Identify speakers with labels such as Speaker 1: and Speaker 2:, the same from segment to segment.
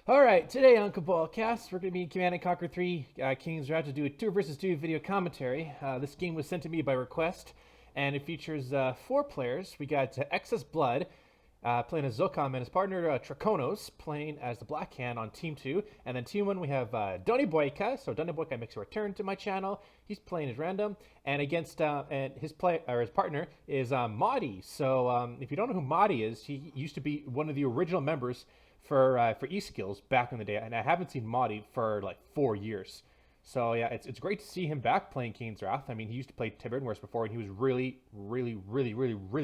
Speaker 1: Alright, today on Cabal Cast, we're going to be in Command & Conquer 3 King's Route to do a 2 versus 2 video commentary. This game was sent to me by request, and it features 4 players. We got XSplit playing as Zocom and his partner Trachonos playing as the Black Hand on Team 2. And then Team 1 we have DonnieBoyka, so DonnieBoyka makes a return to my channel. He's playing as random, and against and his partner is Modii. So if you don't know who Modii is, he used to be one of the original members for eSkills back in the day, and I haven't seen Modii for like 4 years. So yeah, it's great to see him back playing Kane's Wrath. I mean, he used to play Tiberian Wars before, and he was really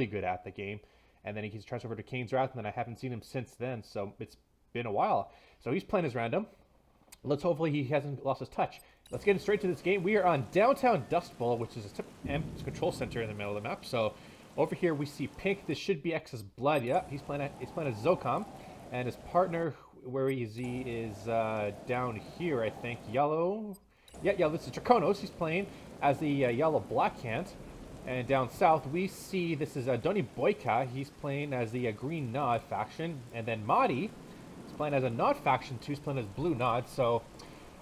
Speaker 1: good at the game. And then he gets transferred over to Kane's Wrath, and then I haven't seen him since then. So it's been a while. So he's playing as random. Let's hopefully he hasn't lost his touch. Let's get straight to this game. We are on downtown Dustbowl, which is a control center in the middle of the map. So over here we see pink. This should be XSplit. Yeah, he's playing as Zocom. And his partner, where is he, is down here, I think. Yellow. Yeah, this is Trachonos. He's playing as the yellow Black Hand. And down south, we see this is DonnieBoyka. He's playing as the green Nod faction. And then Modii is playing as a Nod faction too. He's playing as blue Nod. So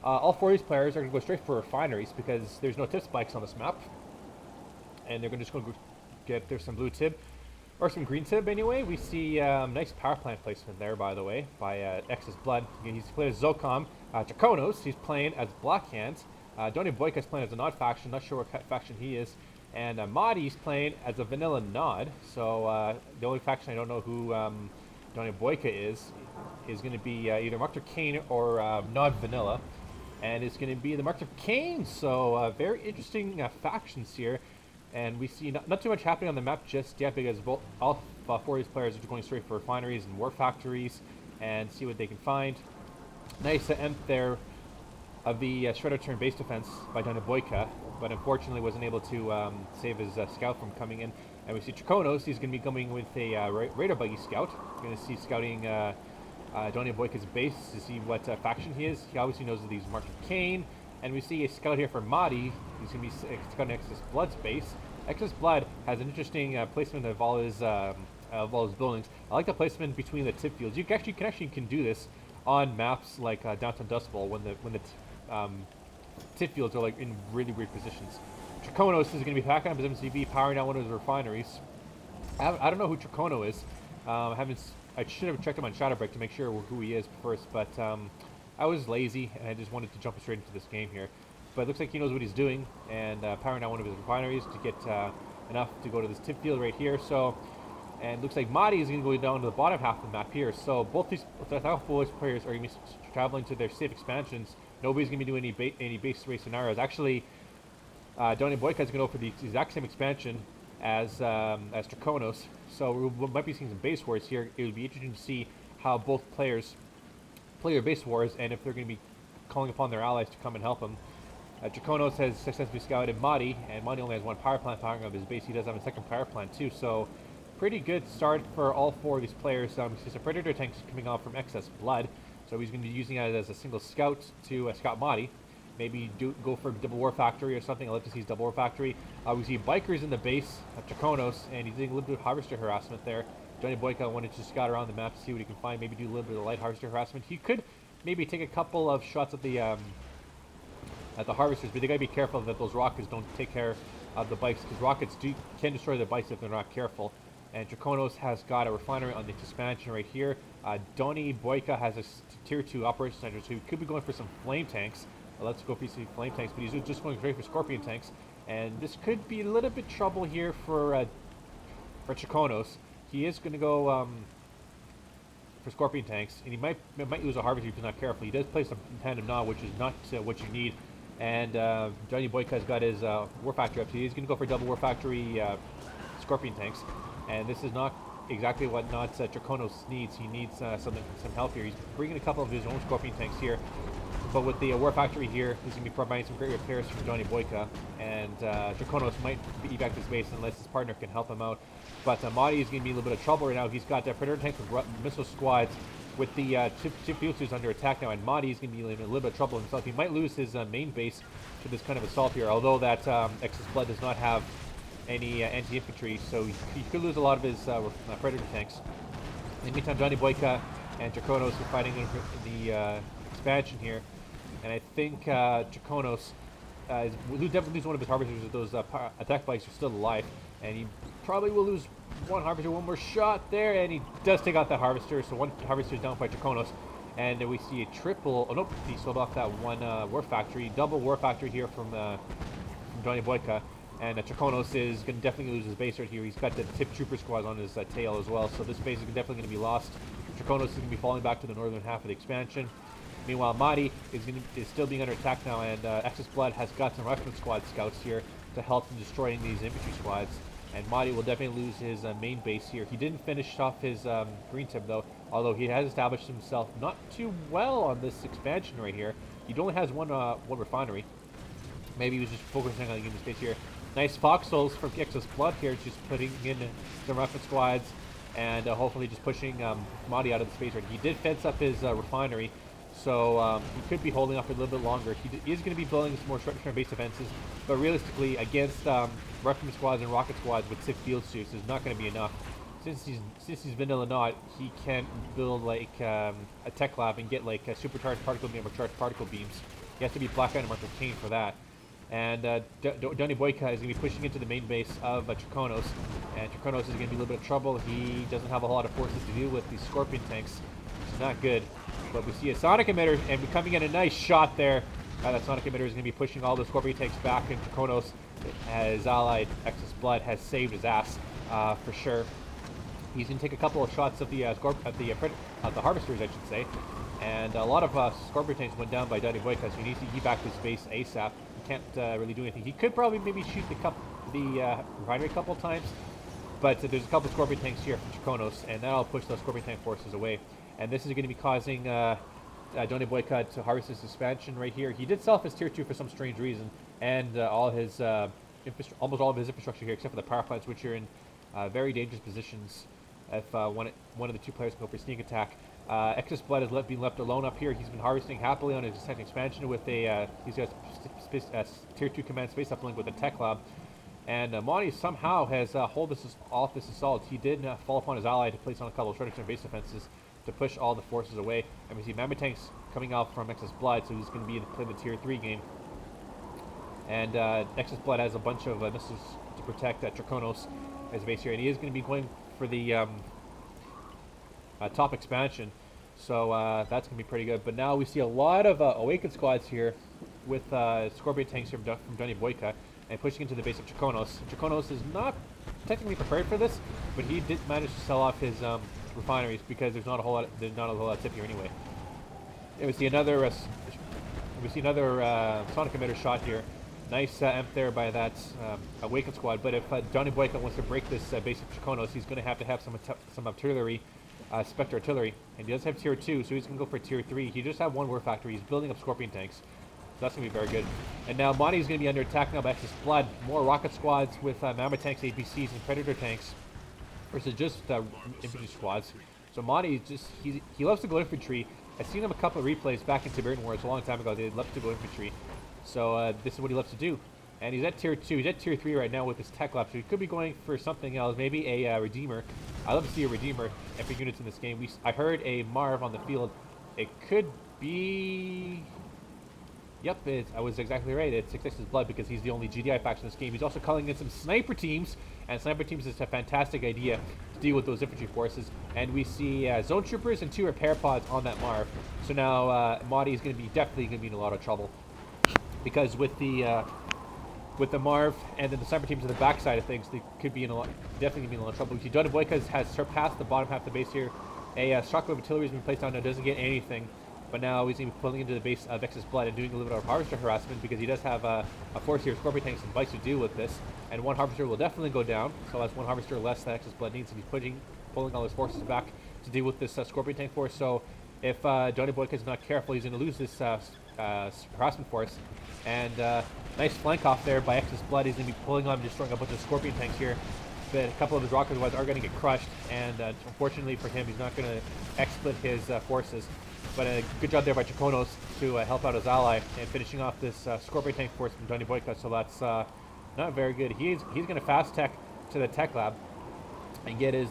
Speaker 1: all 4 of these players are going to go straight for refineries because there's no tip spikes on this map. And they're just going to get there's some blue tib. Or some green tib anyway. We see nice power plant placement there, by the way, by XSplit. He's playing as Zocom. Trachonos, he's playing as Black Hand. DonnieBoyka is playing as a Nod faction. Not sure what faction he is. And Modii is playing as a vanilla Nod. So the only faction I don't know who DonnieBoyka is going to be either Marked Kane or Nod Vanilla. And it's going to be the Marked Kane. So very interesting factions here. And we see not too much happening on the map just yet because all 4 of these players are going straight for refineries and war factories and see what they can find. Nice end there of the Shredder turn base defense by DonnieBoyka, but unfortunately wasn't able to save his scout from coming in. And we see Trachonos, he's going to be coming with a radar buggy scout. We're going to see scouting DonnieBoyka's base to see what faction he is. He obviously knows that he's Marked Kane. And we see a scout here for Modii. He's going to be scouting XSplit's base. XSplit has an interesting placement of all his buildings. I like the placement between the tip fields. You can actually do this on maps like downtown Dustbowl when the tip fields are like in really weird positions. Trachonos is going to be packing up his MCV, powering down one of his refineries. I don't know who Trachono is. I should have checked him on Shadowbreak to make sure who he is first, but I was lazy and I just wanted to jump straight into this game here. But it looks like he knows what he's doing and powering down one of his refineries to get enough to go to this tip field right here. So, and it looks like Modii is going to go down to the bottom half of the map here. So both these players are going to be traveling to their safe expansions. Nobody's going to be doing any base race scenarios. Actually, DonnieBoyka is going to go for the exact same expansion as Trachonos. So we might be seeing some base wars here. It would be interesting to see how both players play their base wars and if they're going to be calling upon their allies to come and help them. Trachonos has successfully scouted Modii, and Modii only has 1 power plant powering up his base. He does have a 2nd power plant too, so pretty good start for all 4 of these players. He sees a Predator tank coming off from XSplit, so he's going to be using it as a single scout to scout Modii. Maybe go for double war factory or something. I love to see his double war factory. We see bikers in the base of Trachonos, and he's doing a little bit of harvester harassment there. DonnieBoyka wanted to scout around the map to see what he can find, maybe do a little bit of light harvester harassment. He could maybe take a couple of shots at the harvesters, but they gotta be careful that those rockets don't take care of the bikes, because rockets can destroy the bikes if they're not careful. And Trachonos has got a refinery on the expansion right here. DonnieBoyka has a tier 2 operations center, so he could be going for some flame tanks. Let's go for some flame tanks, but he's just going straight for scorpion tanks. And this could be a little bit trouble here for Trachonos. He is going to go for scorpion tanks, and he might use a harvester if he's not careful. He does play some tandem Nod, which is not what you need. And DonnieBoyka has got his war factory up, so he's going to go for double war factory scorpion tanks. And this is not exactly what Trachonos needs. He needs some help here. He's bringing a couple of his own scorpion tanks here. But with the war factory here, he's going to be providing some great repairs from DonnieBoyka. And Trachonos might evac his base unless his partner can help him out. But Modii is going to be in a little bit of trouble right now. He's got Predator tanks with missile squads with the chip filters under attack now. And Modii is going to be in a little bit of trouble himself. He might lose his main base to this kind of assault here. Although that XSplit does not have any anti-infantry, so he could lose a lot of his Predator tanks. In the meantime, DonnieBoyka and Trachonos are fighting in the expansion here. And I think Trachonos will definitely lose one of his harvesters if those attack bikes are still alive. And he probably will lose one harvester, one more shot there, and he does take out that harvester. So one harvester is down by Trachonos. And then we see a triple, oh nope, he sold off that one war factory. Double war factory here from DonnieBoyka. And Trachonos is definitely lose his base right here. He's got the tip trooper squads on his tail as well. So this base is definitely going to be lost. Trachonos is going to be falling back to the northern half of the expansion. Meanwhile, Modii is still being under attack now, and XSplit has got some rifleman squad scouts here to help in destroying these infantry squads. And Modii will definitely lose his main base here. He didn't finish off his green tip though, although he has established himself not too well on this expansion right here. He only has one refinery. Maybe he was just focusing on the game space here. Nice foxholes from XSplit here, just putting in some rifleman squads and hopefully just pushing Modii out of the space right. He did fence up his refinery, so he could be holding off for a little bit longer. He is going to be building some more short-term base defenses, but realistically, against rifleman squads and rocket squads with 6 field suits, is not going to be enough. Since he's vanilla not, he can't build like a tech lab and get like a supercharged particle beam or charged particle beams. He has to be black item marker Kane for that. And DonnieBoyka is going to be pushing into the main base of Trachonos, and Trachonos is going to be in a little bit of trouble. He doesn't have a lot of forces to deal with these Scorpion tanks, which is not good. But we see a Sonic emitter, and we're coming in a nice shot there. That Sonic emitter is going to be pushing all the Scorpion tanks back, and Trachonos, his allied XSplit, has saved his ass for sure. He's going to take a couple of shots of the harvesters, I should say. And a lot of Scorpion tanks went down by DonnieBoyka, so he needs to evac his base ASAP. He can't really do anything. He could probably maybe shoot the refinery a couple of times, but there's a couple of Scorpion tanks here from Trachonos, and that'll push those Scorpion tank forces away. And this is going to be causing DonnieBoyka to harvest his expansion right here. He did sell off his tier 2 for some strange reason, and almost all of his infrastructure here, except for the power plants, which are in very dangerous positions if one of the two players can go for a sneak attack. XSplit has been left alone up here. He's been harvesting happily on his second expansion with he's got tier 2 command space uplink with a tech lab. And Modii somehow has hold this off this assault. He did fall upon his ally to place on a couple of short-term base defenses to push all the forces away. And we see Mammoth tanks coming out from XSplit, so he's going to be playing the tier 3 game. And XSplit has a bunch of missiles to protect Trachonos as base here, and he is going to be going for the top expansion, so that's going to be pretty good. But now we see a lot of awakened squads here with Scorpion tanks from DonnieBoyka and pushing into the base of Trachonos. Trachonos is not technically prepared for this, but he did manage to sell off his refineries because there's not a whole lot of tip here anyway. And we see another Sonic emitter shot here. Nice amp there by that awakened squad. But if DonnieBoyka wants to break this base of Trachonos, he's going to have some artillery. Spectre artillery, and he does have tier 2, so he's going to go for tier 3. He just have one war factory. He's building up Scorpion tanks, so that's going to be very good. And now Modii is going to be under attack now by XSplit. More rocket squads with Mammoth tanks, APCs, and Predator tanks versus just infantry squads. So Modii he loves to go infantry. I've seen him a couple of replays back in Siberian Wars a long time ago. They love to go infantry, so this is what he loves to do. And he's at tier 2. He's at tier 3 right now with his tech lab, so he could be going for something else, maybe a Redeemer. I love to see a Redeemer every units in this game. I heard a Marv on the field. It could be... Yep, I was exactly right. It's eXs.blOod because he's the only GDI faction in this game. He's also calling in some sniper teams, and sniper teams is a fantastic idea to deal with those infantry forces. And we see zone troopers and 2 repair pods on that Marv. So now Modii is definitely going to be in a lot of trouble because with the Marv and then the sniper teams on the backside of things, they could be definitely be in a lot of trouble. We see DonnieBoyka has surpassed the bottom half of the base here. A shockwave artillery has been placed down now, doesn't get anything, but now he's going to be pulling into the base of XSplit and doing a little bit of harvester harassment because he does have a force here of Scorpion tanks and bikes to deal with this, and one harvester will definitely go down, so that's one harvester less that XSplit needs to be pulling all his forces back to deal with this Scorpion tank force. So if DonnieBoyka is not careful, he's going to lose this harassment force. And nice flank off there by XSplit. He's going to be pulling on and destroying a bunch of Scorpion tanks here. But a couple of his rocket squads are going to get crushed, and unfortunately for him, he's not going to XSplit his forces. But a good job there by Trachonos to help out his ally and finishing off this Scorpion tank force from DonnieBoyka. So that's not very good. He's going to fast tech to the tech lab and get his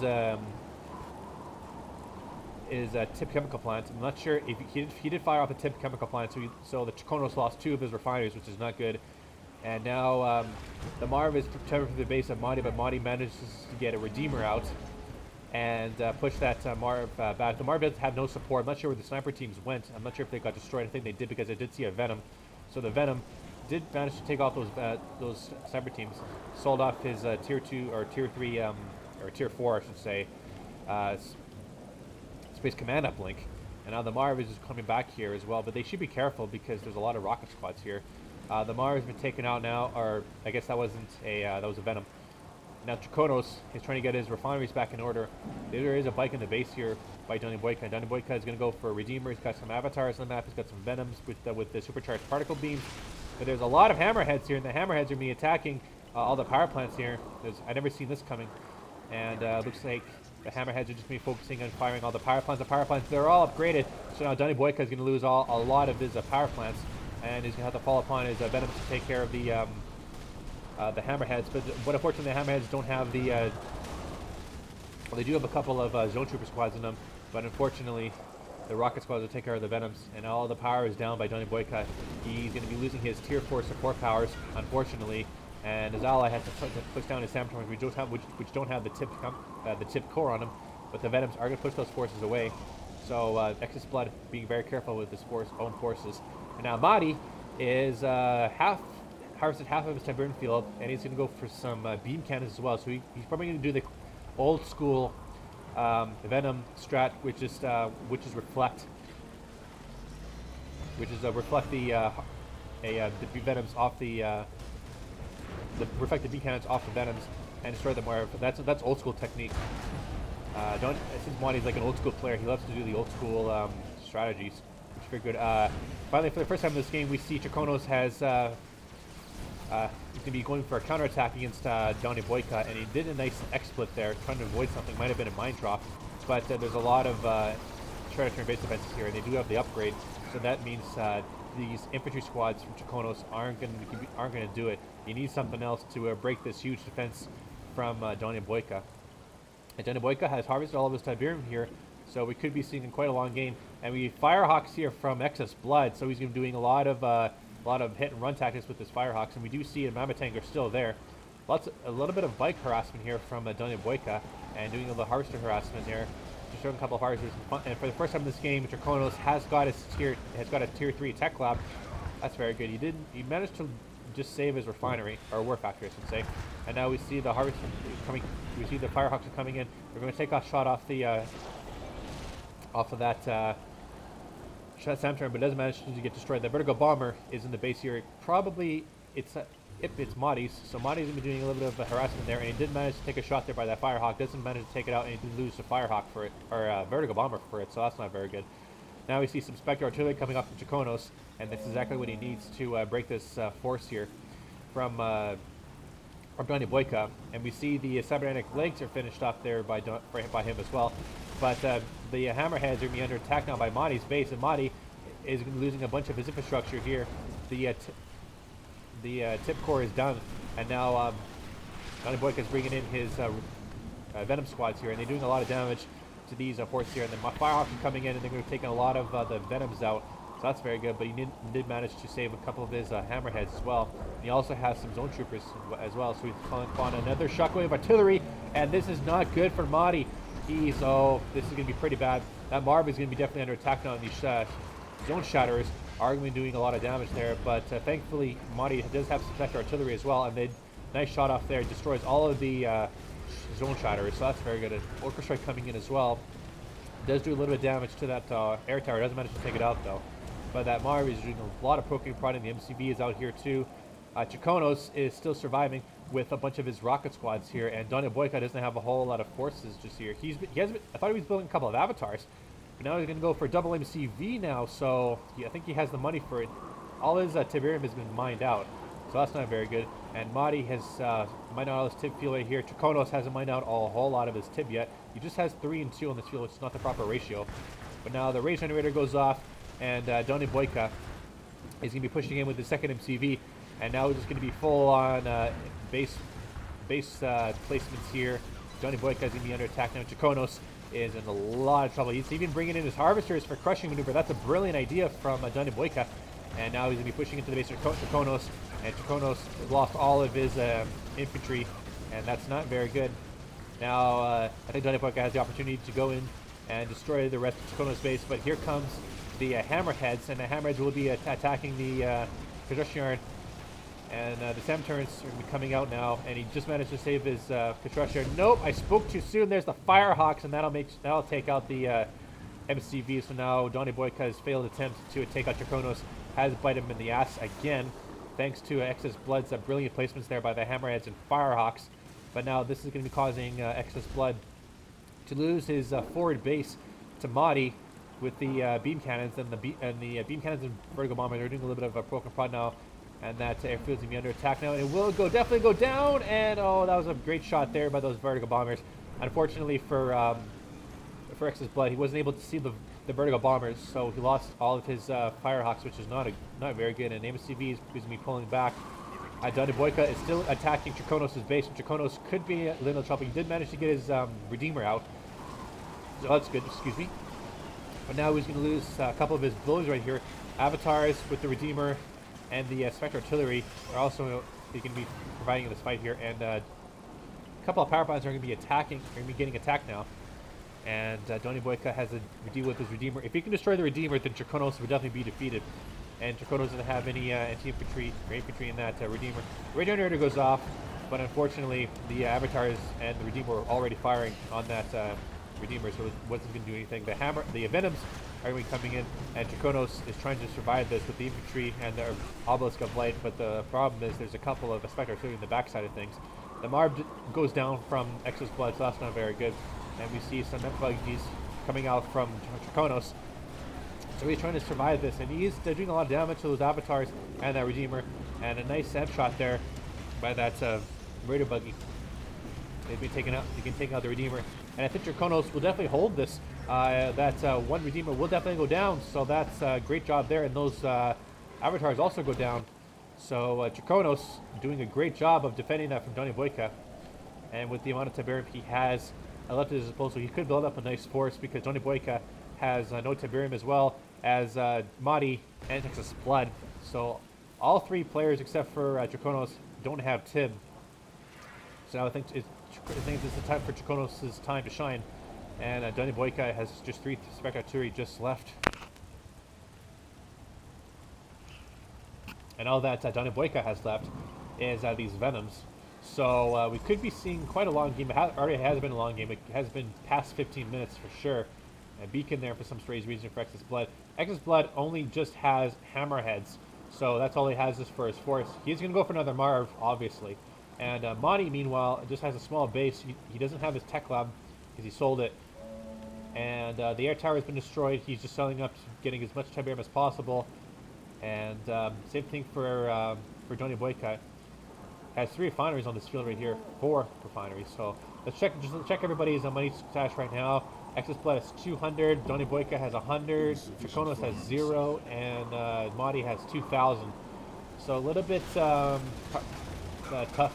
Speaker 1: is a tip chemical plant. I'm not sure if he did fire off a tip chemical plant, so the Trachonos lost 2 of his refineries, which is not good. And now the Marv is protected from the base of Modii, but Modii manages to get a Redeemer out and push that Marv back. The Marv does have no support. I'm not sure where the sniper teams went. I'm not sure if they got destroyed. I think they did, because I did see a Venom. So the Venom did manage to take off those sniper teams. Sold off his tier 2 or tier 3 or tier 4, I should say, Space Command uplink. And now the Marv is just coming back here as well, but they should be careful because there's a lot of rocket squads here. The Marv has been taken out now, or I guess that wasn't a that was a Venom. Now Trachonos is trying to get his refineries back in order. There is a bike in the base here by DonnieBoyka. DonnieBoyka is going to go for a Redeemer. He's got some avatars on the map. He's got some Venoms with the supercharged particle beams. But there's a lot of hammerheads here, and the hammerheads are going to be attacking all the power plants here. I never seen this coming, and looks like the hammerheads are just going to be focusing on firing all the power plants. The power plants, they're all upgraded, so now DonnieBoyka is going to lose a lot of his power plants, and he's going to have to fall upon his Venoms to take care of the hammerheads. But unfortunately, the hammerheads don't have the well, they do have a couple of zone trooper squads in them, but unfortunately the rocket squads will take care of the Venoms, and all the power is down by DonnieBoyka. He's going to be losing his tier 4 support powers, unfortunately, and his ally has to push down his Samtrons, which don't have the tip core on them, but the Venoms are going to push those forces away. So XSplit being very careful with his own forces. And now Modii is harvested half of his Tiberian field, and he's going to go for some beam cannons as well. So he's probably going to do the old school Venom strat, which is reflect the Venoms off reflect the beam cannons off the Venoms and destroy them. Where that's old school technique. Since Modi's like an old school player, he loves to do the old school strategies, which is very good. Finally, for the first time in this game, we see Trachonos has he's going to be going for a counterattack against DonnieBoyka, and he did a nice XSplit there, trying to avoid something. Might have been a mine drop, but there's a lot of Predator base defenses here, and they do have the upgrade, so that means these infantry squads from Trachonos aren't going to do it. You need something else to break this huge defense from DonnieBoyka. And DonnieBoyka has harvested all of his Tiberium here, so we could be seeing quite a long game. And we Firehawks here from XSblood, so he's going to be doing a lot of hit and run tactics with his Firehawks, and we do see a Mammotank still there. A little bit of bike harassment here from DonnieBoyka, and doing a little harvester harassment there. Just showing a couple of harvesters, and for the first time in this game, Trachonos has got a tier 3 tech lab. That's very good. He managed to just save his refinery, or war factory, I should say. And now we see the harvester coming. We see the Firehawks are coming in. We're going to take a shot off of that Samtron, but it doesn't manage to get destroyed. The vertical bomber is in the base here. Probably it's Modi's, so Modi's going to be doing a little bit of harassment there, and he did manage to take a shot there by that Firehawk. Doesn't manage to take it out, and he did lose the Firehawk for it, or vertical bomber for it, so that's not very good. Now we see some Spectre artillery coming off from Trachonos, and that's exactly what he needs to break this force here from DonnieBoyka. And we see the cybernetic legs are finished off there by him as well. But the hammerheads are going to be under attack now by Modi's base, and Modii is losing a bunch of his infrastructure here. The tip core is done, and now DonnieBoyka is bringing in his Venom squads here, and they're doing a lot of damage to these forces here. And then Firehawks are coming in, and they're going to take a lot of the Venoms out. So that's very good, but he did manage to save a couple of his hammerheads as well. And he also has some zone troopers as well, so he's calling upon another shockwave artillery, and this is not good for Modii. This is going to be pretty bad. That Marv is going to be definitely under attack now, and these zone shatterers are going to be doing a lot of damage there, but thankfully Modii does have some Spectre artillery as well, and they nice shot off there, destroys all of the zone shatterers, so that's very good. An Orca Strike coming in as well. Does do a little bit of damage to that air tower, doesn't manage to take it out though. But that Marv is doing a lot of poking prodding. The MCV is out here too. Trachonos is still surviving with a bunch of his rocket squads here, and DonnieBoyka doesn't have a whole lot of forces just here. I thought he was building a couple of avatars, but now he's going to go for double MCV now, so I think he has the money for it. All his Tiberium has been mined out, so that's not very good. And Modii has mined out all his tib field right here. Trachonos hasn't mined out a whole lot of his tib yet. He just has 3 and 2 on this field, which is not the proper ratio. But now the rage generator goes off, and DonnieBoyka is going to be pushing in with the second MCV, and now it's just going to be full on base placements here. DonnieBoyka is going to be under attack now. Trachonos is in a lot of trouble. He's even bringing in his harvesters for crushing maneuver. That's a brilliant idea from DonnieBoyka. And now he's going to be pushing into the base of Trachonos. And Trachonos lost all of his infantry, and that's not very good. Now, I think DonnieBoyka has the opportunity to go in and destroy the rest of Trachonos' base, but here comes the Hammerheads, and the Hammerheads will be attacking the construction yard. And the Samturns are going to be coming out now, and he just managed to save his construction yard. Nope, I spoke too soon. There's the Firehawks, and that'll take out the MCV. So now DonnieBoyka's failed attempt to take out Trachonos has bite him in the ass again, thanks to XSpLOOD's brilliant placements there by the Hammerheads and Firehawks. But now this is going to be causing XSpLOOD to lose his forward base to Modii with the beam cannons, and the beam cannons and vertical bomber. They're doing a little bit of a broken prod now, and that airfield's going to be under attack now, and it will definitely go down. And oh, that was a great shot there by those vertical bombers. Unfortunately for XSpLOOD, he wasn't able to see the vertical bombers, so he lost all of his Firehawks, which is not very good. And MCV is going to be pulling back. DonnieBoyka is still attacking Trachonos' base, and Trachonos could be a little trouble. He did manage to get his Redeemer out, so that's good, excuse me. But now he's going to lose a couple of his blows right here. Avatars with the Redeemer and the Spectre Artillery are also going to be providing in this fight here, and a couple of power plants are going to be getting attacked now. And DonnieBoyka has to deal with his Redeemer. If he can destroy the Redeemer, then Trachonos would definitely be defeated. And Trachonos doesn't have any anti-infantry or infantry in that Redeemer. Radio generator goes off, but unfortunately the Avatars and the Redeemer were already firing on that Redeemer, so it wasn't going to do anything. The Venoms are going to be coming in, and Trachonos is trying to survive this with the infantry and the Obelisk of Light, but the problem is there's a couple of Spectre Artillery in the backside of things. The Marv goes down from XSpLOOD, so that's not very good. And we see some buggies coming out from Trachonos. So he's trying to survive this, and he's doing a lot of damage to those Avatars and that Redeemer. And a nice amp shot there by that Raider buggy. They've been taking out the Redeemer. And I think Trachonos will definitely hold this. That one Redeemer will definitely go down, so that's a great job there. And those Avatars also go down. So Trachonos doing a great job of defending that from DonnieBoyka. And with the amount of Tiberium he has left at his disposal, he could build up a nice force, because DonnieBoyka has no Tiberium, as well as Modii and XSpLOOD. So all three players except for Trachonos don't have Tib. So I think this is the time for Trachonos' time to shine. And DonnieBoyka has just 3 Spectre Artillery just left. And all that DonnieBoyka has left is these Venoms. So we could be seeing quite a long game. It already has been a long game. It has been past 15 minutes for sure. A beacon there for some strange reason for XSpLOOD. XSpLOOD only just has Hammerheads, so that's all he has is for his force. He's going to go for another Marv, obviously. And Modii, meanwhile, just has a small base. He doesn't have his tech lab because he sold it. And the air tower has been destroyed. He's just selling up, getting as much Tiberium as possible. And same thing for DonnieBoyka. Has 3 refineries on this field right here, 4 refineries. So let's check everybody's money stash right now. XSpLOOD has 200, DonnieBoyka has 100, Trachonos has 0, and Modii has 2,000. So a little bit tough. A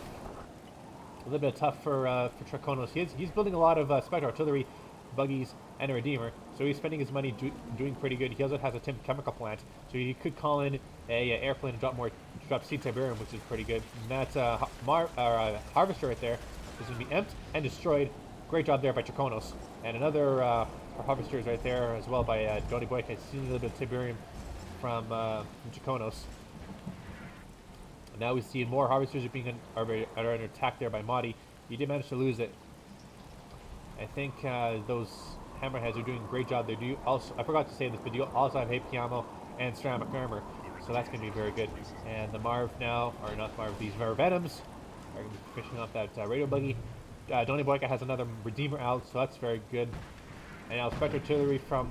Speaker 1: little bit tough for Trachonos. He's building a lot of Spectre Artillery, buggies, and a Redeemer. So he's spending his money doing pretty good. He also has a chemical plant, so he could call in a airplane and drop seed Tiberium, which is pretty good. And that Harvester right there is going to be emptied and destroyed. Great job there by Trachonos. And another Harvester is right there as well by DonnieBoyka. Seeing a little bit of Tiberium from Trachonos. And now we see more Harvesters are under attack there by Modii. He did manage to lose it. I think those Hammerheads are doing a great job. They do also, I forgot to say this, but you also have AP ammo and ceramic armor, so that's going to be very good. And the Marv now, or not Marv, these Venoms are going to be fishing off that radio buggy. DonnieBoyka has another Redeemer out, so that's very good. And now Spectre Artillery from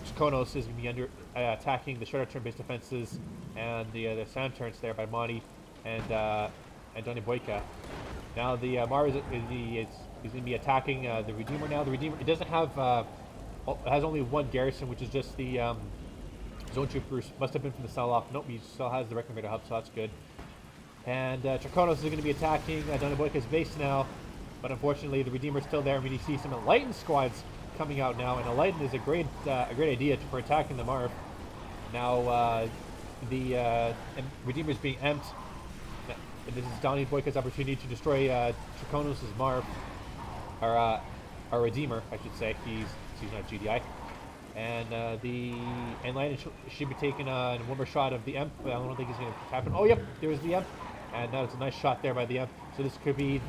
Speaker 1: Trachonos is going to be attacking the shorter turn-based defenses and the sound turns there by Modii and DonnieBoyka. Now the Marv is going to be attacking the Redeemer now. The Redeemer, it doesn't have, it has only 1 garrison, which is just the Zone Troopers. Must have been from the sell-off. Nope, he still has the Reconnator Hub, so that's good. And Trachonos is going to be attacking DonnieBoyka's base now. but unfortunately the Redeemer's still there. I mean, you see some Enlightened squads coming out now, and Enlightened is a great idea for attacking the Marv. Now the Redeemer's being emped. This is DonnieBoyka's opportunity to destroy Trachonos' Marv, or our Redeemer, I should say. He's not GDI. And the Enlightened should be taking one more shot of the Emp, but I don't think he's going to happen. Oh, yep, there's the Emp. And that was a nice shot there by the Emp. So this could be,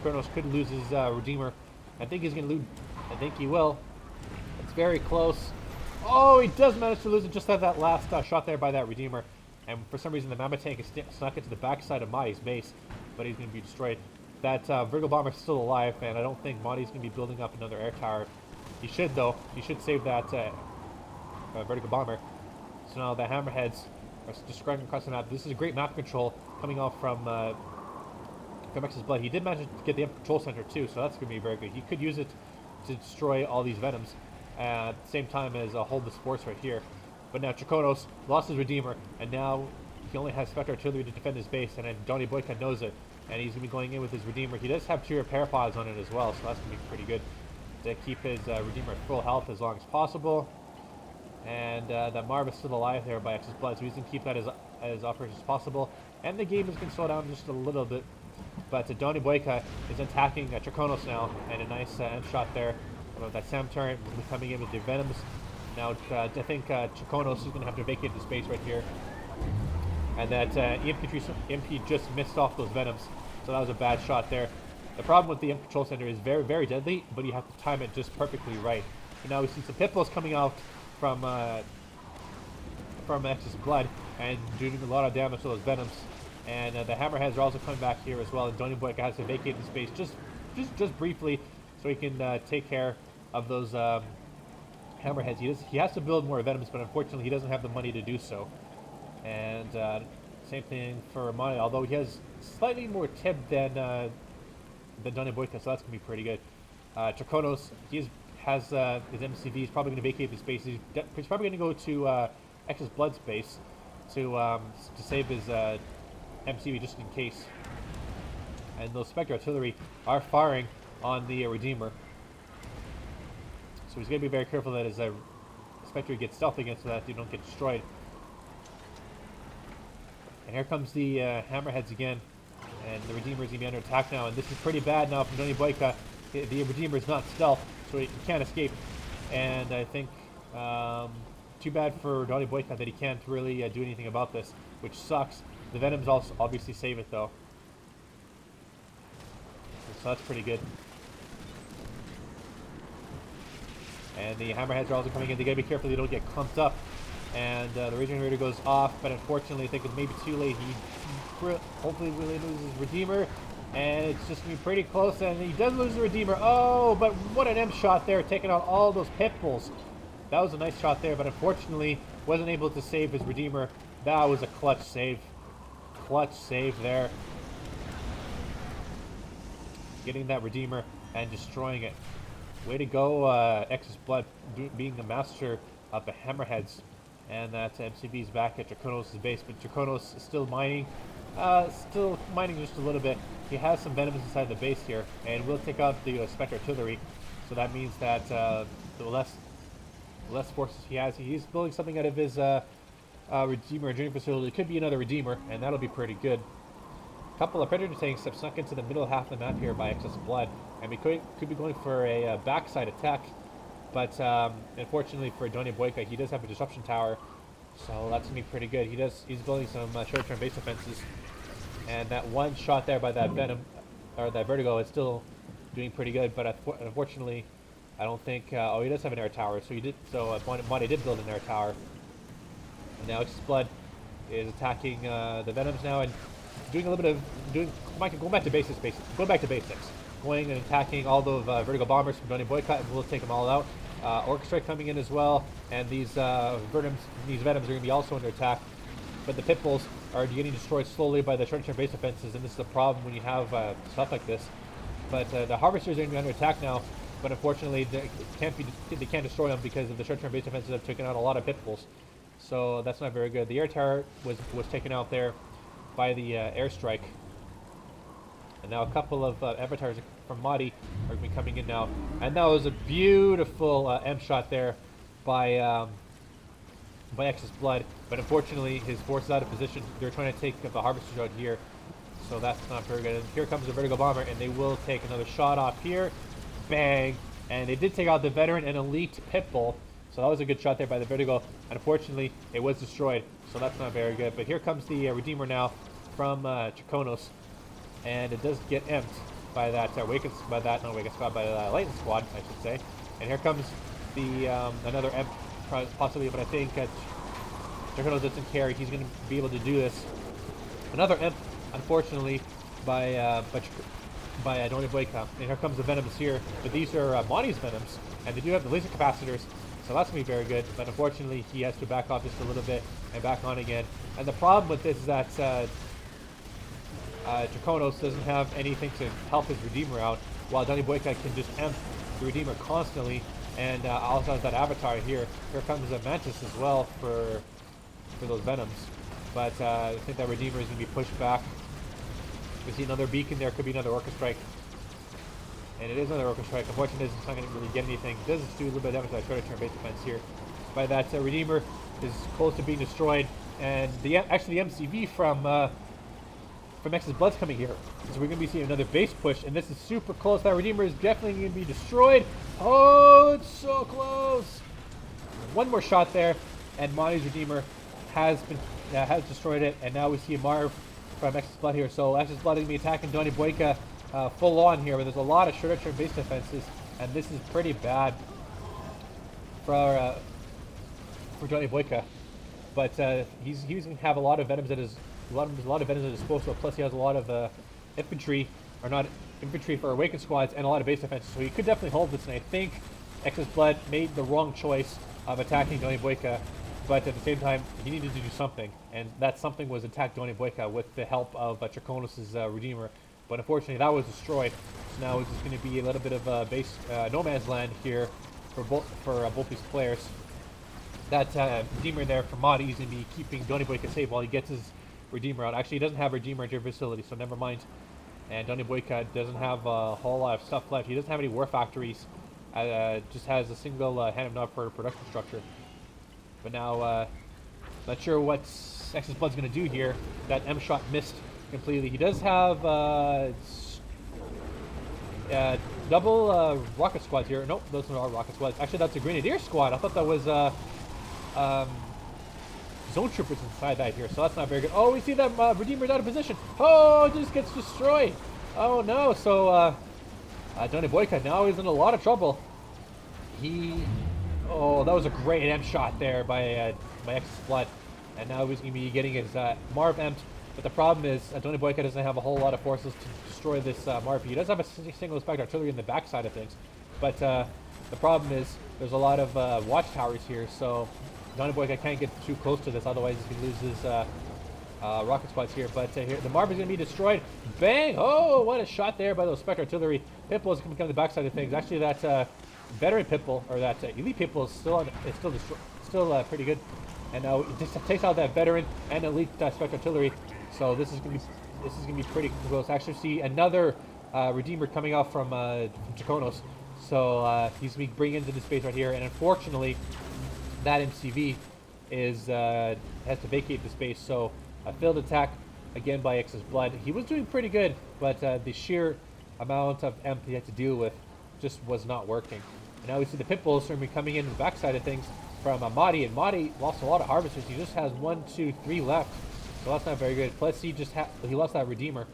Speaker 1: Trachonos could lose his Redeemer. I think he's going to lose. I think he will. It's very close. Oh, he does manage to lose it. Just had that last shot there by that Redeemer. And for some reason, the Mamma Tank is snuck into the backside of Modi's base, but he's going to be destroyed. That Virgo Bomber is still alive, and I don't think Modi's going to be building up another air tower. He should, though. He should save that Vertigo Bomber. So now the Hammerheads are just scrambling across the map. This is a great map control coming off from XSplit. He did manage to get the control center too, so that's going to be very good. He could use it to destroy all these Venoms at the same time as hold this force right here. But now Trachonos lost his Redeemer, and now he only has Spectre Artillery to defend his base, and then DonnieBoyka knows it, and he's going to be going in with his Redeemer. He does have 2 repair pods on it as well, so that's going to be pretty good to keep his Redeemer at full health as long as possible. And that Marv is still alive there by XSplit, so he's going to keep that as operational as possible. And the game is going to slow down just a little bit. But DonnieBoyka is attacking Trachonos now, and a nice end shot there. That Sam turret will be coming in with the Venoms. Now I think Trachonos is going to have to vacate the space right here. And that EMP just missed off those Venoms, so that was a bad shot there. The problem with the EMP control center is very, very deadly, but you have to time it just perfectly right. So now we see some Pitbulls coming out from XSplit and doing a lot of damage to those Venoms. And the Hammerheads are also coming back here as well, and DonnieBoyka has to vacate the space just briefly so he can take care of those Hammerheads. He has to build more Venoms, but unfortunately he doesn't have the money to do so. And same thing for Modii, although he has slightly more tip than DonnieBoyka, so that's going to be pretty good. Trachonos, has his MCV. He's probably going to vacate the space. He's probably going to go to XSblOod's base to save his MCV just in case. And those Spectre Artillery are firing on the Redeemer. So he's going to be very careful that his Spectre gets stealth against so that they don't get destroyed. And here comes the Hammerheads again. And the Redeemer is going to be under attack now. And this is pretty bad now from DonnieBoyka. The Redeemer is not stealth, so he can't escape. And I think too bad for DonnieBoyka that he can't really do anything about this, which sucks. The Venoms also obviously save it though. So that's pretty good. And the Hammerheads are also coming in. They gotta be careful they don't get clumped up. And the Regenerator goes off, but unfortunately I think it's maybe too late. He hopefully really loses his Redeemer. And it's just gonna be pretty close, and he does lose the Redeemer. Oh, but what an M shot there, taking out all those Pitbulls. That was a nice shot there, but unfortunately wasn't able to save his Redeemer. That was a clutch save. Clutch save there. Getting that Redeemer and destroying it. Way to go, XSblood, being the master of the Hammerheads. And that MCV is back at Trachonos' base, but Trachonos is still mining. Still mining just a little bit. He has some Venoms inside the base here, and will take out the Spectre Artillery. So that means that the less forces he has, he's building something out of his Redeemer engineering facility. It could be another Redeemer, and that'll be pretty good. A couple of Predator tanks have snuck into the middle half of the map here by XSblood, and we could be going for a backside attack. But unfortunately for DonnieBoyka, he does have a disruption tower, so that's gonna be pretty good. He's building some short-term base defenses, and that one shot there by that Venom or that Vertigo is still doing pretty good. But unfortunately, I don't think. Oh, he does have an air tower, so he did. So Modii did build an air tower. And now XSblood is attacking the Venoms now and doing a little bit of going back to basics. Going and attacking all the Vertigo bombers from DonnieBoyka, and we'll take them all out. Orchestra coming in as well, and these Venoms are going to be also under attack. But the Pitbulls are getting destroyed slowly by the short-term base defenses, and this is a problem when you have stuff like this. But the Harvesters are going to be under attack now, but unfortunately they can't destroy them because of the short-term base defenses have taken out a lot of Pitbulls. So that's not very good. The air tower was taken out there by the airstrike. And now a couple of avatars are from Modii are going to be coming in now. And that was a beautiful M shot there by XSplit. But unfortunately, his force is out of position. They're trying to take the Harvester out here. So that's not very good. And here comes the Vertigo Bomber, and they will take another shot off here. Bang! And they did take out the Veteran and Elite Pitbull. So that was a good shot there by the Vertigo. And unfortunately, it was destroyed. So that's not very good. But here comes the Redeemer now from Trachonos. And it does get emped by that Lightning Squad, I should say. And here comes the another emp, possibly, but I think Trachonos doesn't care. He's going to be able to do this. Another emp, unfortunately, by DonnieBoyka. And here comes the Venoms here. But these are Modii's Venoms, and they do have the laser capacitors. So that's going to be very good, but unfortunately he has to back off just a little bit and back on again. And the problem with this is that Trachonos doesn't have anything to help his Redeemer out, while DonnieBoyka can just emp the Redeemer constantly, and also has that Avatar here. Here comes a Mantis as well for those Venoms. But I think that Redeemer is going to be pushed back. We see another beacon there, could be another Orca Strike. And it is another Orca Strike. Unfortunately, it's not going to really get anything. It does do a little bit of damage to that shorter term base defense here. By that, Redeemer is close to being destroyed. And actually the MCV from XSblood's coming here. So we're going to be seeing another base push. And this is super close. That Redeemer is definitely going to be destroyed. Oh, it's so close. One more shot there. And Modii's Redeemer has destroyed it. And now we see a Marv from XSblood here. So XSblood is going to be attacking DonnieBoyka full on here, but there's a lot of shorter term base defenses, and this is pretty bad for DonnieBoyka. But he's going to have a lot of Venoms at his disposal. Plus, he has a lot of infantry, or not infantry for Awakened squads, and a lot of base defenses. So he could definitely hold this. And I think XSblood made the wrong choice of attacking DonnieBoyka, but at the same time, he needed to do something, and that something was attack DonnieBoyka with the help of Trachonos' Redeemer. But unfortunately, that was destroyed. So now it's just going to be a little bit of base no man's land here for both these players. That Redeemer there for Modii is going to be keeping DonnieBoyka safe while he gets his Redeemer out. Actually, he doesn't have Redeemer at your facility, so never mind. And DonnieBoyka doesn't have a whole lot of stuff left. He doesn't have any war factories. Just has a single hand knob for production structure. But now, not sure what XSblood's going to do here. That M shot missed completely. He does have double rocket squads here. Nope, those are rocket squads. Actually, that's a Grenadier squad. I thought that was zone troopers inside that here, so that's not very good. Oh, we see that Redeemer's out of position. Oh, it just gets destroyed. Oh no, so DonnieBoyka now is in a lot of trouble. Oh, that was a great M shot there by XSplit, and now he's going to be getting his Marv emped. But the problem is DonnieBoyka doesn't have a whole lot of forces to destroy this Marv. He does have a single spec artillery in the backside of things, but the problem is there's a lot of watchtowers here, so DonnieBoyka can't get too close to this, otherwise he's going to lose his rocket squads here. But here the Marv is going to be destroyed. Bang! Oh, what a shot there by those spec artillery. Pitbull is going to come to the backside of things. Actually, that veteran Pitbull, or that elite Pitbull, is still pretty good. And now it just takes out that veteran and elite spec artillery. So this is gonna be pretty close. Actually, see another Redeemer coming out from Trachonos. So he's gonna be bringing into this space right here. And unfortunately, that MCV has to vacate the space. So a failed attack again by XSblood. He was doing pretty good, but the sheer amount of MP he had to deal with just was not working. And now we see the Pitbulls are coming in the backside of things from Modii, and Modii lost a lot of harvesters. He just has 1, 2, 3 left, so that's not very good. Plus, he lost that Redeemer,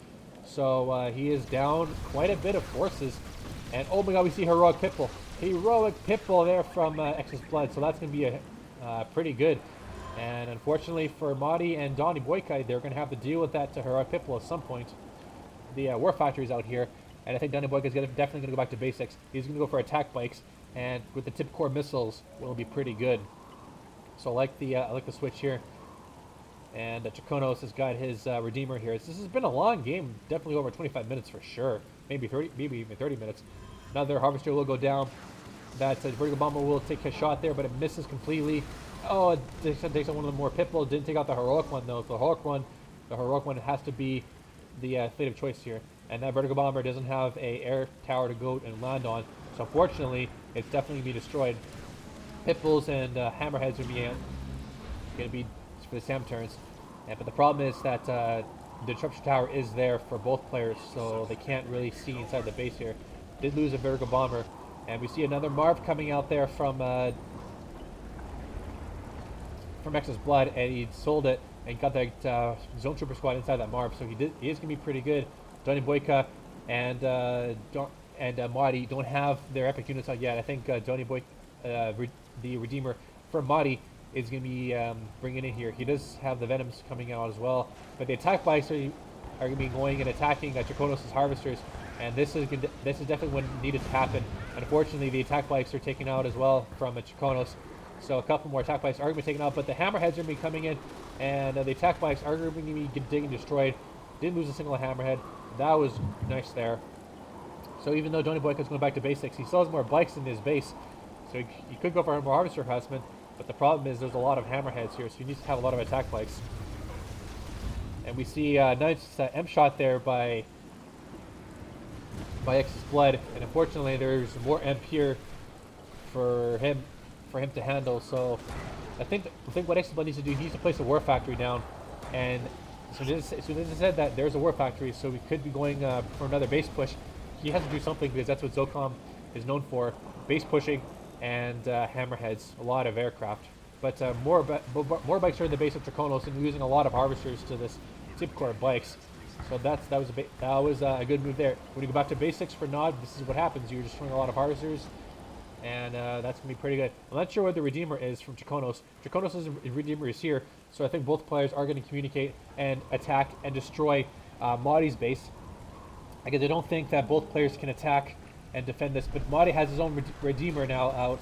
Speaker 1: so he is down quite a bit of forces. And oh my God, we see heroic Pitbull there from XSblood, so that's going to be pretty good. And unfortunately for Modii and DonnieBoyka, they're going to have to deal with that heroic Pitbull at some point. The war factory is out here, and I think DonnieBoyka is definitely going to go back to basics. He's going to go for attack bikes, and with the tip core missiles, will be pretty good. So I like the switch here. And Trachonos has got his Redeemer here. This has been a long game, definitely over 25 minutes for sure. Maybe even 30 minutes. Another Harvester will go down. That Vertigo Bomber will take a shot there, but it misses completely. Oh, it takes out one of the more Pitbulls. Didn't take out the heroic one though. The heroic one has to be the fate of choice here. and that vertical bomber doesn't have a air tower to go and land on. So unfortunately, it's definitely going to be destroyed. Pit bulls and hammerheads are going to be for the SAM turns. But the problem is that the disruption tower is there for both players, so they can't really see inside the base here. Did lose a vertical bomber, and we see another Marv coming out there from XSblood, and he sold it and got that zone trooper squad inside that Marv. So he is going to be pretty good. DonnieBoyka and Modii don't have their epic units out yet. I think DonnieBoyka, the Redeemer from Modii, is going to be bringing in here. He does have the Venoms coming out as well, but the attack bikes are going to be going and attacking Trachonos' harvesters, and this is definitely what needed to happen. Unfortunately, the attack bikes are taken out as well from Trachonos, so a couple more attack bikes are going to be taken out, but the hammerheads are going to be coming in, and the attack bikes are going to be getting destroyed. Didn't lose a single hammerhead. That was nice there. So even though DonnieBoyka is going back to basics, he still has more bikes in his base, so he could go for more harvester harassment. But the problem is there's a lot of hammerheads here, so you need to have a lot of attack bikes. And we see a nice M shot there by XSblood, and unfortunately there's more M here for him to handle. So I think what XSblood needs to do, he needs to place a war factory down. And so this said that there's a war factory, so we could be going for another base push. He has to do something because that's what Zocom is known for: base pushing and hammerheads, a lot of aircraft. But more bikes are in the base of Trachonos, and using a lot of harvesters to this tip core bikes. So that was a good move there. When you go back to basics for Nod, this is what happens. You're destroying a lot of harvesters, and that's going to be pretty good. I'm not sure where the Redeemer is from Trachonos. Trachonos' Redeemer is here, so I think both players are going to communicate and attack and destroy Modi's base. Because I don't think that both players can attack and defend this, but Modii has his own Redeemer now out,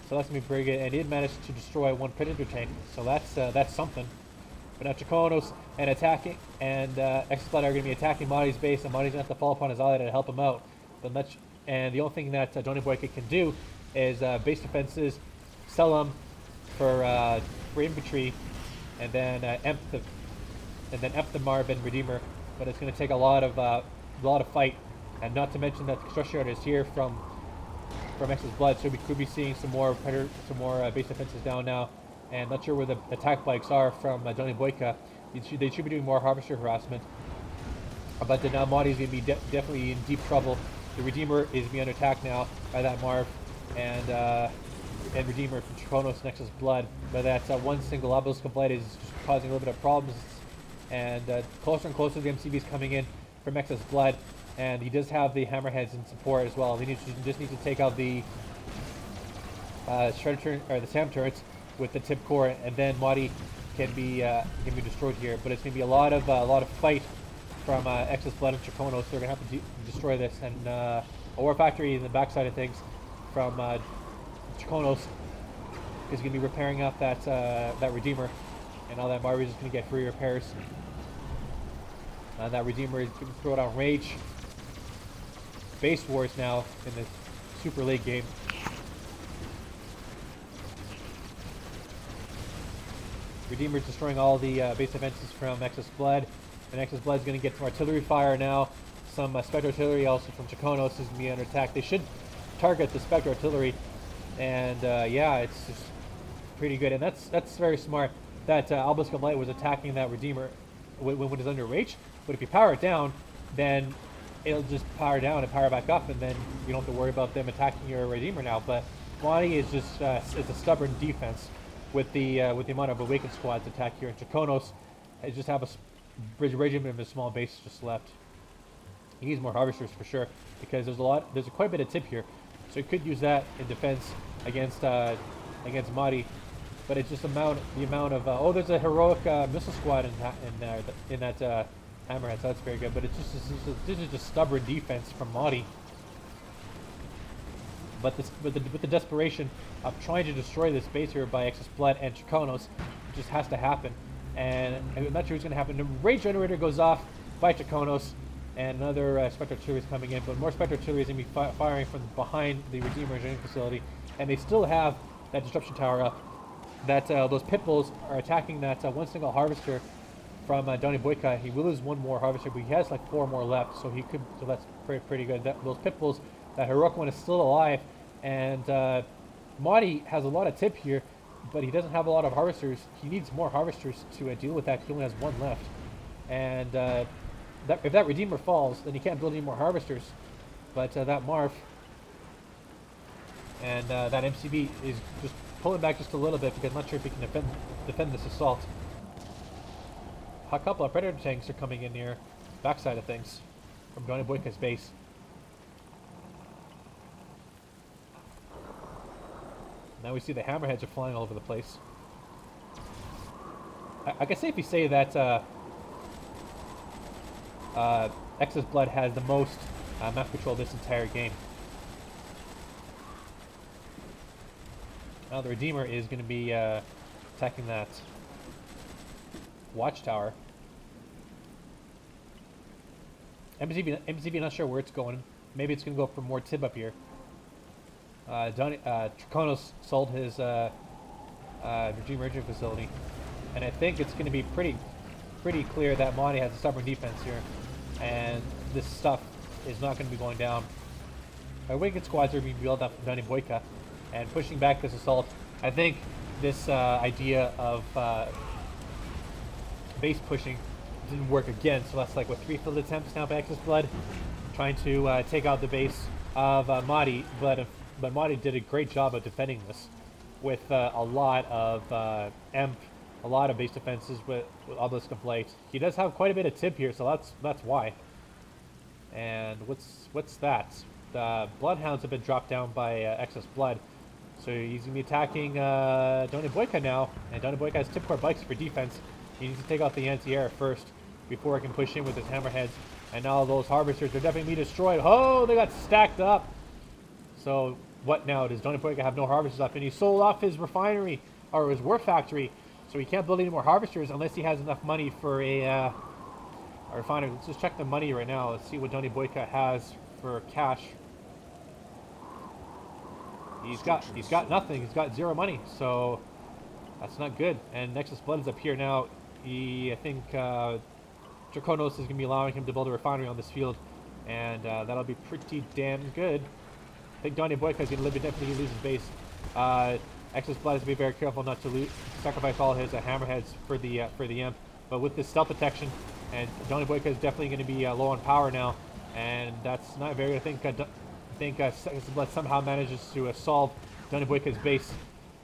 Speaker 1: so that's going to be pretty good, and he did manage to destroy one Predator tank, so that's something. But now Trachonos and attacking, and XSplit are going to be attacking Modi's base, and Modi's going to have to fall upon his ally to help him out. And the only thing that DonnieBoyka can do is base defenses, sell them for infantry, and then emp the Marv and Redeemer. But it's going to take a lot of fight, and not to mention that the construction yard is here from XSblood, so we could be seeing some more base defenses down now. And not sure where the attack bikes are from DonnieBoyka. They should be doing more harvester harassment. But now Modii is going to be definitely in deep trouble. The Redeemer is being under attack now by that Marv, and Redeemer from Trachonos and XSblood. But that one single obelisk of light is causing a little bit of problems. And closer and closer the MCV is coming in from XSblood, and he does have the hammerheads in support as well. He just needs to take out the the SAM turrets with the tip core, and then Modii can be destroyed here. But it's going to be a lot of fight from XSblood and Trachonos. They're going to have to destroy this, and a war factory in the backside of things from Trachonos is going to be repairing up that Redeemer, and all that Marv is just going to get free repairs. That Redeemer is going to throw it on Rage. Base Wars now in the Super League game. Redeemer's destroying all the base defenses from XSblood, and XSblood's going to get some artillery fire now. Some Spectre artillery also from Trachonos is going to be under attack. They should target the Spectre artillery, and yeah, it's just pretty good. And that's very smart that Obelisk of Light was attacking that Redeemer when it's under Rage. But if you power it down, then it'll just power down and power back up, and then you don't have to worry about them attacking your Redeemer now. But Modii is just it's a stubborn defense with the amount of awakened squads attack here. And Trachonos just have a regiment of a small base just left. He needs more harvesters for sure, because there's quite a bit of tip here, so he could use that in defense against Modii. But it's just the amount of oh, there's a heroic missile squad in that Hammerhead, so that's very good. But this is just stubborn defense from Modii. But with the desperation of trying to destroy this base here by XSplit and Trachonos, it just has to happen. And I'm not sure what's going to happen. The Rage Generator goes off by Trachonos, and another Spectre Artillery is coming in. But more Spectre Artillery is going to be firing from behind the Redeemer Engineering Facility. And they still have that Disruption Tower up. That those Pitbulls are attacking that one single Harvester from DonnieBoyka. He will lose one more harvester, but he has like 4 more left, so he could. So that's pretty good. Those pit bulls, that heroic one is still alive, and Modii has a lot of tip here, but he doesn't have a lot of harvesters. He needs more harvesters to deal with that. He only has 1 left, and if that Redeemer falls, then he can't build any more harvesters. But that Marv and that MCB is just pulling back just a little bit because I'm not sure if he can defend this assault. A couple of Predator tanks are coming in here, backside of things, from DonnieBoyka's base. Now we see the hammerheads are flying all over the place. I can safely say that XSblood has the most map control this entire game. Now the Redeemer is going to be attacking that watchtower. MCV not sure where it's going. Maybe it's going to go for more tib up here. Trachonos sold his Redeemer Engine facility, and I think it's going to be pretty clear that Modii has a stubborn defense here, and this stuff is not going to be going down. Wicked squads are being built up from DonnieBoyka and pushing back this assault. I think this idea of base pushing didn't work again, so that's like what 3 failed attempts now by XSblood, trying to take out the base of Modii, but Modii did a great job of defending this with a lot of EMP, a lot of base defenses with Obelisk of Light. He does have quite a bit of tip here, so that's why. And what's that? The Bloodhounds have been dropped down by XSblood, so he's gonna be attacking DonnieBoyka now, and DonnieBoyka has tip core bikes for defense. He needs to take out the anti-air first before he can push in with his hammerheads. And now those harvesters are definitely be destroyed. Oh, they got stacked up. So what now? Does DonnieBoyka have no harvesters up? And he sold off his refinery, or his war factory, so he can't build any more harvesters unless he has enough money for a refinery. Let's just check the money right now. Let's see what DonnieBoyka has for cash. He's got nothing. He's got 0 money, so that's not good. And XSblood is up here now. I think Trachonos is going to be allowing him to build a refinery on this field, and that'll be pretty damn good. I think DonnieBoyka is going to definitely lose his base. XSblood has to be very careful not to sacrifice all his hammerheads for the imp. But with this stealth protection, and DonnieBoyka is definitely going to be low on power now, and that's not very good. I think XSblood somehow manages to solve DonnieBoyka's base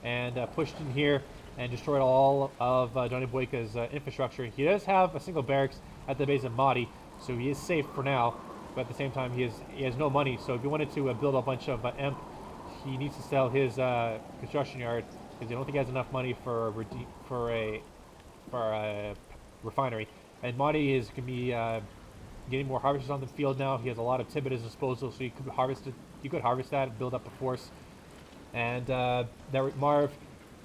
Speaker 1: and pushed in here and destroyed all of DonnieBoyka's infrastructure. He does have a single barracks at the base of Modii, so he is safe for now. But at the same time, he has no money. So if he wanted to build a bunch of EMP, he needs to sell his construction yard because I don't think he has enough money for a refinery. And Modii is going to be getting more harvesters on the field now. He has a lot of tib at his disposal, so he could harvest it. He could harvest that and build up a force. And Marv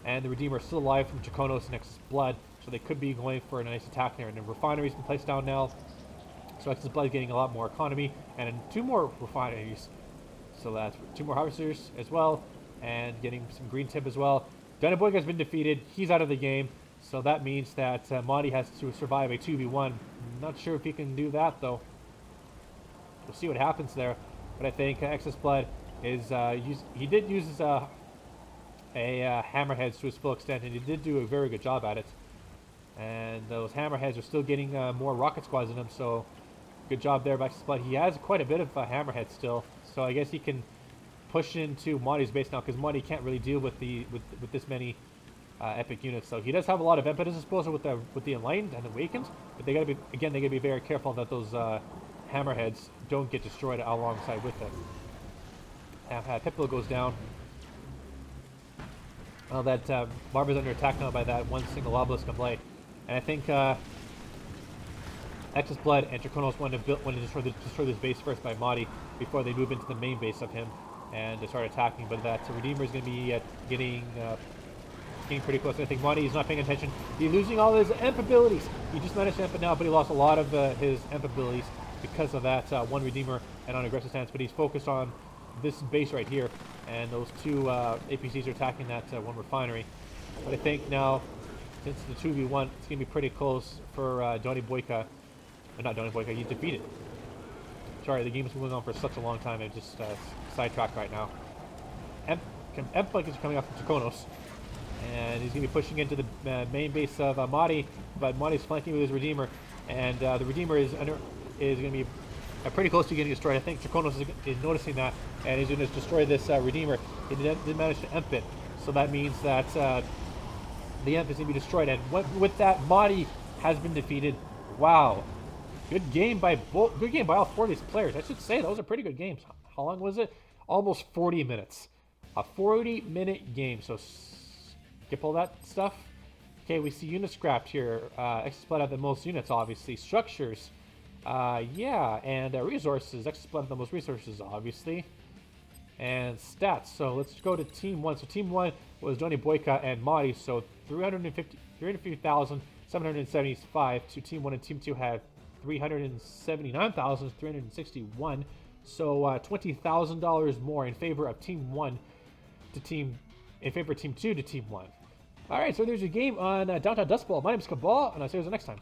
Speaker 1: and the Redeemer are still alive from Trachonos and XSblood, so they could be going for a nice attack there. And the refinery's been placed down now, so XSblood is getting a lot more economy, and 2 more refineries. So that's 2 more harvesters as well, and getting some green tip as well. DonnieBoyka has been defeated. He's out of the game, so that means that Modii has to survive a 2v1. Not sure if he can do that though. We'll see what happens there. But I think XSblood is he did use his hammerheads to his full extent, and he did do a very good job at it. And those hammerheads are still getting more rocket squads in them, so good job there by XSblood. He has quite a bit of hammerheads still, so I guess he can push into Modi's base now, because Modii can't really deal with this many epic units. So he does have a lot of imp at his disposal with the Enlightened and Awakened, but they gotta be very careful that those hammerheads don't get destroyed alongside with it. Pitbull goes down. Well, that Marv is under attack now by that one single Obelisk of Light, and I think XSblood and Trachonos wanted to destroy this base first by Modii before they move into the main base of him and to start attacking. But that Redeemer is going to be getting pretty close. I think Modii is not paying attention. He's losing all his EMP abilities. He just managed to EMP it now, but he lost a lot of his EMP abilities because of that one Redeemer and on aggressive stance. But he's focused on this base right here, and those 2 APCs are attacking that one refinery. But I think now since the 2v1, it's going to be pretty close for DonnieBoyka. Not DonnieBoyka, he's defeated. Sorry, the game's been going on for such a long time, I'm just sidetracked right now. Empike is coming up from Trachonos, and he's going to be pushing into the main base of Modii, but Modi's flanking with his Redeemer, and the Redeemer is going to be pretty close to getting destroyed. I think Trachonos is noticing that, and he's going to destroy this Redeemer. He did manage to Emp it, so that means that the Emp is going to be destroyed, and with that, Modii has been defeated. Wow. Good game by all 4 of these players. I should say those are pretty good games. How long was it? Almost 40 minutes. A 40-minute game. So skip all that stuff. Okay, we see units scrapped here. XSplit have the most units, obviously. Structures, yeah, and resources. XSplit have the most resources, obviously. And stats. So let's go to Team 1. So Team 1 was DonnieBoyka and Modii. So 350,775 to Team 1, and Team 2 had 379,361. So $20,000 more in favor of Team 1 to Team 2 to Team 1. All right, so there's a game on Downtown Dustbowl. My name is Cabal, and I'll see you guys next time.